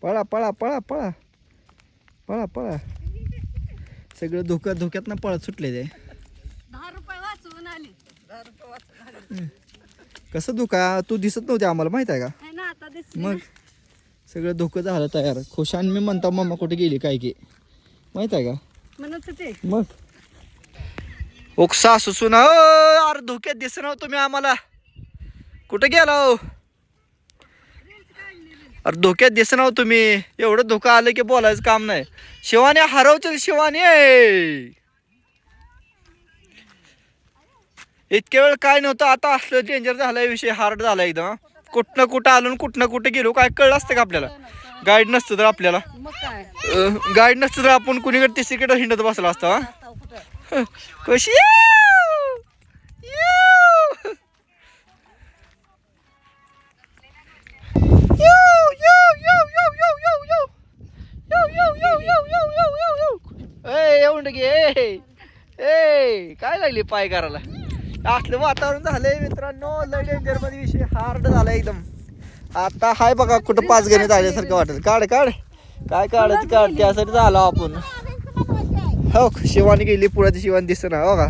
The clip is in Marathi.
पळा पळा पळा पळा पळा पळा. सगळं धोक्यात ना पळत सुटले ते. 10 रुपये वाचवून आली. 10 रुपये वाचवून आली. कसं धोका तू दिसत नव्हते आम्हाला माहित आहे का. आहे ना आता दिसली मग सगळं धोकं झालं तयार. खुशान मी म्हणता मम्मा कुठे गेली काय की माहित आहे का. म्हणत होते. मग ओक्सा सुना अरे धोक्यात दिसत नव्हतं तुम्ही आम्हाला. कुठे गेला हो. अरे धोक्यात दिसत नव्हतं तुम्ही. एवढं धोका आलं की बोलायचं काम नाही. शिवाने हरवतील शिवाने. इतक्या वेळ काय नव्हतं आता असलं डेंजर झालाय विषय. हार्ड झाला एकदम. कुठनं कुठं आलो कुठनं कुठं गेलो काय कळलं असतं का आपल्याला. गाईड नसतं तर आपल्याला. मग काय गाईड नसतं तर आपण कुणीकडे तिसरीकडे हिंडत बसला असता. कशी येऊन गे. ए काय लागली पाय करायला. असलं वातावरण झालंय मित्रांनो. लय डेंजर मध्ये विषय हार्ड झाला एकदम. आता हाय बघा कुठं 5 गणित आल्यासारखं वाटेल. काढ काढ काय काढायचं काढ. त्यासाठी झालो आपण. हो शिवानी गेली पुढे शिवानी दिसत ना हो का.